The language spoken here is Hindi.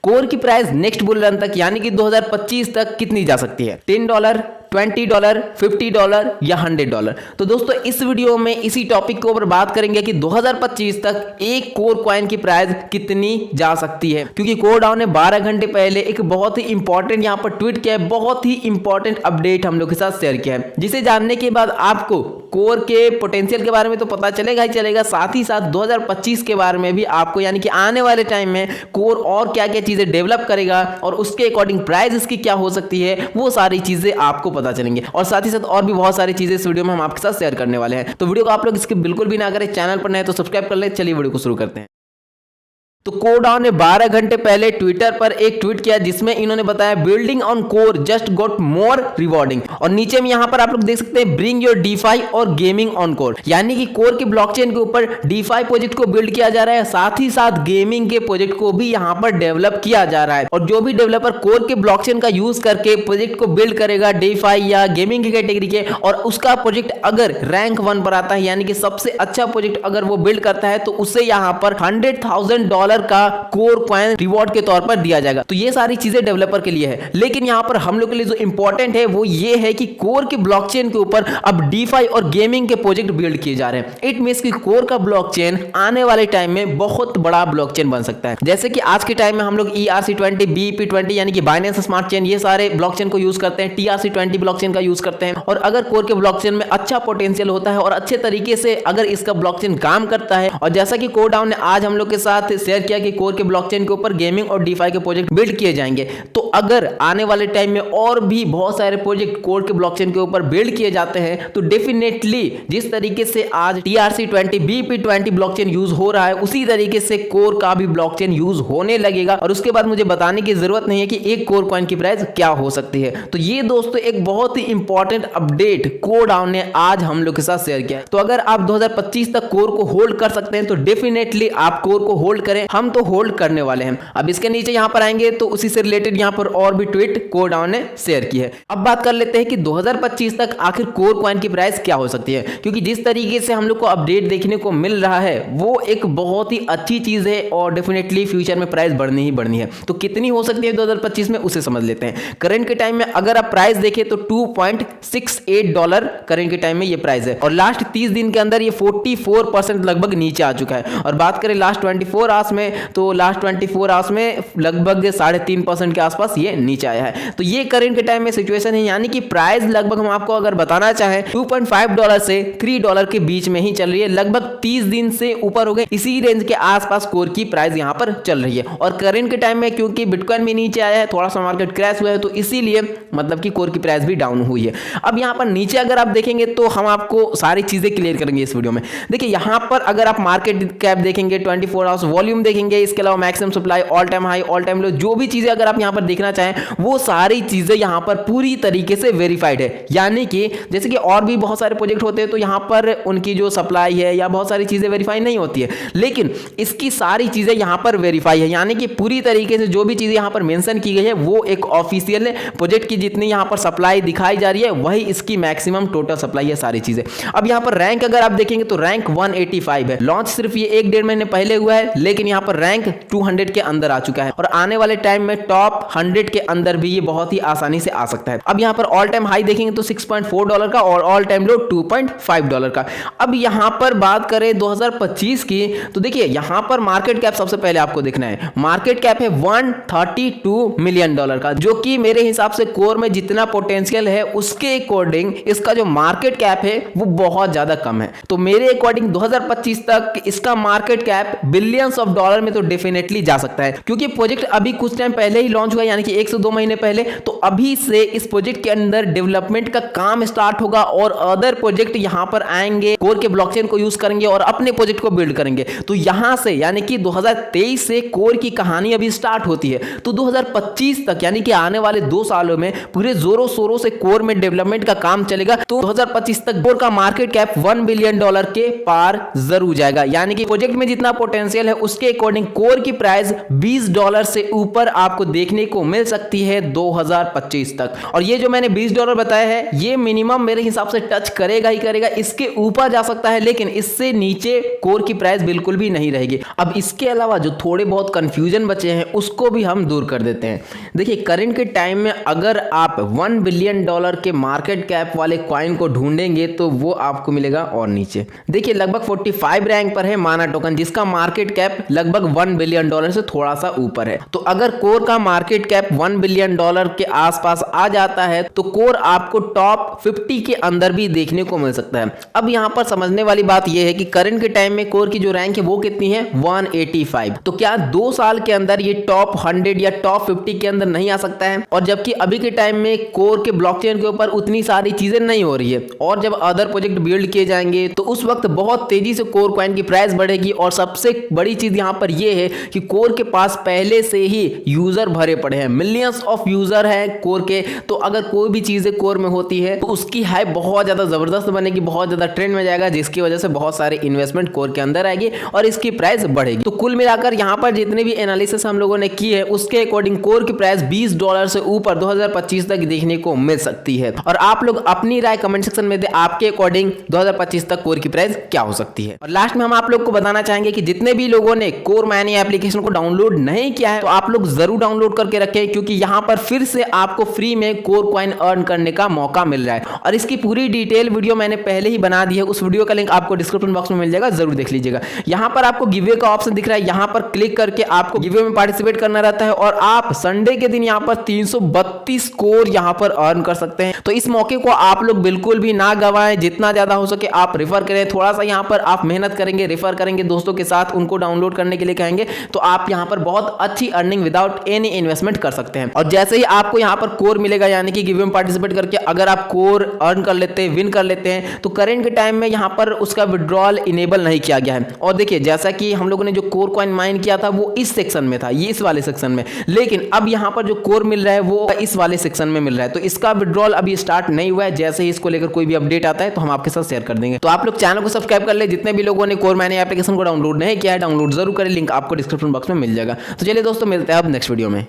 कोर की प्राइस नेक्स्ट बुल रन तक यानी कि 2025 तक कितनी जा सकती है? $10, $20, $50 या $100? तो दोस्तों इस वीडियो में इसी टॉपिक के ऊपर बात करेंगे कि 2025 तक एक कोर कॉइन की प्राइस कितनी जा सकती है, क्योंकि कोरडाओ ने 12 घंटे पहले एक बहुत ही इंपॉर्टेंट यहां पर ट्वीट किया है, बहुत ही इंपॉर्टेंट अपडेट हम लोग के साथ शेयर किया है, जिसे जानने के बाद आपको कोर के पोटेंशियल के बारे में तो पता चलेगा ही चलेगा, साथ ही साथ 2025 के बारे में भी आपको यानी कि आने वाले टाइम में कोर और क्या क्या चीजें डेवलप करेगा और उसके अकॉर्डिंग प्राइस इसकी क्या हो सकती है, वो सारी चीजें आपको पता चलेंगे। और साथ ही साथ और भी बहुत सारी चीजें इस वीडियो में हम आपके साथ शेयर करने वाले हैं। तो वीडियो को आप लोग इसके बिल्कुल भी ना करें, चैनल पर नए तो सब्सक्राइब कर ले। चलिए वीडियो को शुरू करते हैं। तो कोरडाओ ने 12 घंटे पहले ट्विटर पर एक ट्वीट किया जिसमें इन्होंने बताया building on core just got more rewarding, और नीचे में यहां पर आप लोग देख सकते हैं ब्रिंग योर डीफाई और गेमिंग ऑन कोर, यानी कि कोर के ब्लॉकचेन के ऊपर डीफाई प्रोजेक्ट को बिल्ड किया जा रहा है, साथ ही साथ गेमिंग के प्रोजेक्ट को भी यहां पर डेवलप किया जा रहा है। और जो भी डेवलपर कोर के ब्लॉकचेन का यूज करके प्रोजेक्ट को बिल्ड करेगा डीफाई या गेमिंग की कैटेगरी के, और उसका प्रोजेक्ट अगर रैंक 1 पर आता है यानी कि सबसे अच्छा प्रोजेक्ट अगर वो बिल्ड करता है, तो उसे यहां पर $100,000 का कोर कॉइन रिवॉर्ड के तौर पर दिया जाएगा। तो ये सारी चीजें डेवलपर के लिए है, लेकिन यहां पर हम लोग के लिए जो इंपॉर्टेंट है वो ये है कि कोर के ब्लॉकचेन के ऊपर अब डीफाई और गेमिंग के प्रोजेक्ट बिल्ड किए जा रहे हैं। इट मींस कि कोर का ब्लॉकचेन आने वाले टाइम में बहुत बड़ा ब्लॉकचेन बन सकता है। जैसे कि आज के टाइम में हम लोग ERC20, BEP20 यानी कि बाइनेंस स्मार्ट चेन, ये सारे ब्लॉकचेन को यूज करते हैं, TRC20 ब्लॉकचेन का यूज करते हैं। और अगर कोर के ब्लॉकचेन में अच्छा पोटेंशियल होता है और अच्छे तरीके से अगर इसका ब्लॉकचेन काम करता है, और जैसा कि कोरडाओ ने आज हम लोग के साथ शेयर किया कि कोर के ब्लॉकचेन के ऊपर गेमिंग और डीफाई के प्रोजेक्ट बिल्ड किए जाएंगे, तो अगर आने वाले टाइम में और भी बहुत सारे प्रोजेक्ट कोर के ब्लॉकचेन के ऊपर बिल्ड किए जाते हैं, तो डेफिनेटली जिस तरीके से आज TRC20, BEP20 ब्लॉकचेन यूज हो रहा है, उसी तरीके से कोर का भी ब्लॉकचेन यूज होने लगेगा। और उसके बाद मुझे बताने की जरूरत नहीं है कि एक कोर कॉइन की प्राइस क्या हो सकती है। तो ये दोस्तों एक बहुत ही इंपॉर्टेंट अपडेट कोरडाओ ने आज हम लोग के साथ शेयर किया है। तो अगर आप 2025 तक कोर को होल्ड कर सकते हैं, तो डेफिनेटली आप कोर को होल्ड करें, हम तो होल्ड करने वाले हैं। अब इसके नीचे यहां पर आएंगे तो उसी से रिलेटेड यहां पर और भी ट्वीट कोरडाओ ने शेयर की है। अब बात कर लेते हैं कि 2025 तक आखिर कोर कॉइन की प्राइस क्या हो सकती है, क्योंकि जिस तरीके से हम लोग को अपडेट देखने को मिल रहा है वो एक बहुत ही अच्छी चीज है और डेफिनेटली फ्यूचर में प्राइस बढ़नी ही बढ़नी है। तो कितनी हो सकती है 2025 में, उसे समझ लेते हैं। करंट के टाइम में अगर आप प्राइस देखें तो $2.68 करंट के टाइम में ये प्राइस है, और लास्ट 30 दिन के अंदर ये 44% लगभग नीचे आ चुका है। और बात करें लास्ट 24 आवर्स में, तो लास्ट 24 आवर्स में लगभग 3.5% के आसपास ये नीचे आया है। तो ये करंट के टाइम में सिचुएशन है, यानी कि प्राइस लगभग हम आपको अगर बताना चाहें $2.5 से $3 के बीच में ही चल रही है। लगभग 30 दिन से ऊपर हो गए, इसी रेंज के आसपास कोर की प्राइस यहां पर चल रही है। और करंट के टाइम में क्योंकि बिटकॉइन भी नीचे आया है, थोड़ा सा मार्केट क्रैश हुआ है, तो इसीलिए मतलब कि कोर की प्राइस भी डाउन हुई है। अब यहां पर नीचे अगर आप देखेंगे तो हम आपको सारी चीजें क्लियर करेंगे इस वीडियो में। देखिए यहां पर अगर आप मार्केट कैप देखेंगे, 24 आवर्स वॉल्यूम देखेंगे, इसके अलावा maximum supply, all time high, all time low, जो भी चीजें अगर आप यहां पर देखना चाहें वो सारी चीजें यहां पर पूरी तरीके से वेरीफाइड है। यानी कि जैसे कि और भी बहुत सारे प्रोजेक्ट होते हैं तो यहां पर उनकी जो सप्लाई है या बहुत सारी चीजें वेरीफाई नहीं होती है, लेकिन इसकी सारी चीजें यहां पर वेरीफाई है। यानी कि पूरी तरीके से जो भी चीजें यहां पर मेंशन की गई है वो एक ऑफिशियल है। प्रोजेक्ट की जितनी यहां पर सप्लाई दिखाई जा रही है वही इसकी मैक्सिमम टोटल सप्लाई है सारी चीजें। अब यहां पर रैंक अगर आप देखेंगे तो रैंक 185 है। लॉन्च सिर्फ ये 1-1.5 महीने पहले हुआ है, लेकिन यहां पर रैंक 200 के अंदर आ चुका है, और आने वाले टाइम में टॉप 100 के अंदर भी ये बहुत ही आसानी से आ सकता है। अब यहां पर ऑल टाइम हाई देखेंगे तो $6.4 का और ऑल टाइम लो $2.5 का। अब यहां पर बात करें 2025 की, तो देखिए यहां पर मार्केट कैप सबसे पहले आपको देखना है। मार्केट कैप है $132 मिलियन का, जो कि मेरे हिसाब से कोर में जितना पोटेंशियल है उसके अकॉर्डिंग इसका जो मार्केट कैप है वो बहुत ज्यादा कम है। तो मेरे अकॉर्डिंग 2025 तक इसका market cap billions of dollar में तो डेफिनेटली जा सकता है, क्योंकि प्रोजेक्ट अभी कुछ टाइम पहले ही लॉन्च हुआ, यानी कि 1 से 2 महीने पहले। तो अभी से इस प्रोजेक्ट के अंदर डेवलपमेंट का काम स्टार्ट होगा और अदर प्रोजेक्ट यहां पर आएंगे, कोर के ब्लॉकचेन को यूज करेंगे और अपने प्रोजेक्ट को बिल्ड करेंगे। तो यहां से यानी कि 2023 से कोर की कहानी अभी स्टार्ट होती है, तो 2025 तक यानी कि आने वाले 2 सालों में पूरे जोरों शोरों से कोर में डेवलपमेंट का काम चलेगा। तो 2025 तक कोर का मार्केट कैप $1 बिलियन के पार जरूर जाएगा, यानी कि प्रोजेक्ट में जितना पोटेंशियल है उसके अकॉर्डिंग कोर की प्राइस $20 से ऊपर आपको देखने को मिल सकती है 2025 तक। और ये जो मैंने $20 बताया है ये मिनिमम मेरे हिसाब से टच करेगा ही करेगा, इसके ऊपर जा सकता है लेकिन इससे नीचे कोर की प्राइस बिल्कुल भी नहीं रहेगी। अब इसके अलावा जो थोड़े बहुत कंफ्यूजन बचे हैं उसको भी हम दूर कर देते हैं। देखिए करंट के टाइम में अगर आप $1 बिलियन के मार्केट कैप वाले कॉइन को ढूंढेंगे तो वो आपको मिलेगा और नीचे। देखिए लगभग 45 रैंक पर है माना टोकन, जिसका मार्केट कैप लगभग $1 बिलियन से थोड़ा सा ऊपर है। तो अगर कोर का मार्केट कैप $1 बिलियन के आसपास आ जाता है तो कोर आपको टॉप 50 के अंदर भी देखने को मिल सकता है। अब यहां पर समझने वाली बात यह है कि करंट के टाइम में कोर की जो रैंक है वो कितनी है 185। तो क्या 2 साल के अंदर ये टॉप 100 या टॉप 50 के अंदर नहीं आ सकता है? और जबकि अभी के टाइम में कोर के ब्लॉकचेन के ऊपर उतनी सारी चीजें नहीं हो रही है और जब अदर प्रोजेक्ट बिल्ड किए जाएंगे तो उस वक्त बहुत तेजी से कोर कॉइन की प्राइस बढ़ेगी। और सबसे बड़ी चीज यहां पर यह है कि कोर के पास पहले से ही यूजर भरे पड़े हैं, मिलियंस ऑफ यूजर है कोर के। तो अगर कोई भी चीजें कोर में होती है तो उसकी हाइप बहुत ज्यादा जबरदस्त बनेगी, बहुत ज्यादा ट्रेंड में जाएगा, जिसकी वजह से बहुत सारे इन्वेस्टमेंट कोर के अंदर आएगी और इसकी प्राइस बढ़ेगी। तो कुल मिलाकर यहां पर जितने भी एनालिसिस हम लोगों ने की है उसके अकॉर्डिंग कोर की प्राइस $20 से ऊपर 2025 तक देखने को मिल सकती है। और आप लोग अपनी राय कमेंट सेक्शन में दे, आपके अकॉर्डिंग 2025 तक कोर की प्राइस क्या हो सकती है। और लास्ट में हम आप लोग को बताना चाहेंगे कि जितने भी लोगों ने कोर माइनिंग एप्लीकेशन को डाउनलोड नहीं किया है तो आप लोग जरूर डाउनलोड करके रखें, क्योंकि यहां पर फिर से आपको फ्री में कोर कॉइन अर्न करने का मौका मिल रहा है। और इसकी पूरी डिटेल वीडियो मैंने पहले ही बना दी है, उस वीडियो का लिंक आपको डिस्क्रिप्शन बॉक्स में मिल जाएगा, जरूर देख लीजिएगा। यहां पर आपको गिवअवे का ऑप्शन दिख रहा है, यहां पर क्लिक करके आपको गिवअवे में पार्टिसिपेट करना रहता है और आप संडे के दिन यहां पर 332 कोर यहां पर अर्न कर सकते हैं। तो इस मौके को आप लोग बिल्कुल भी ना गवाएं, जितना ज्यादा हो सके आप रेफर करें। थोड़ा सा यहां पर आप मेहनत करेंगे, रेफर करेंगे दोस्तों के साथ, उनको डाउनलोड करने के लिए कहेंगे तो आप यहां पर बहुत अच्छी अर्निंग विदाउट एनी इन्वेस्टमेंट कर सकते हैं। और जैसे ही आपको यहां पर कोर मिलेगा, यानी कि गिवअवे में पार्टिसिपेट करके अगर आप कोर अर्न कर लेते हैं, विन कर लेते हैं, तो करंट के टाइम में यहां पर उसका विड्रॉल इनेबल नहीं किया गया है। और देखिए जैसा कि हम लोगों ने जो कोर कॉइन माइन किया था वो इस सेक्शन में था, ये इस वाले सेक्शन में, लेकिन अब यहां पर जो कोर मिल रहा है वो इस वाले सेक्शन में मिल रहा है। तो इसका विड्रॉल अभी स्टार्ट नहीं हुआ है, जैसे ही इसको लेकर कोई भी अपडेट आता है तो हम आपके साथ शेयर कर देंगे। तो आप लोग चैनल को सब्सक्राइब कर ले, जितने भी लोगों ने कोर माइनिंग एप्लीकेशन को डाउनलोड नहीं किया है डाउनलोड जरूर करें, लिंक आपको डिस्क्रिप्शन बॉक्स में मिल जाएगा। तो चलिए दोस्तों मिलते हैं अब नेक्स्ट वीडियो में।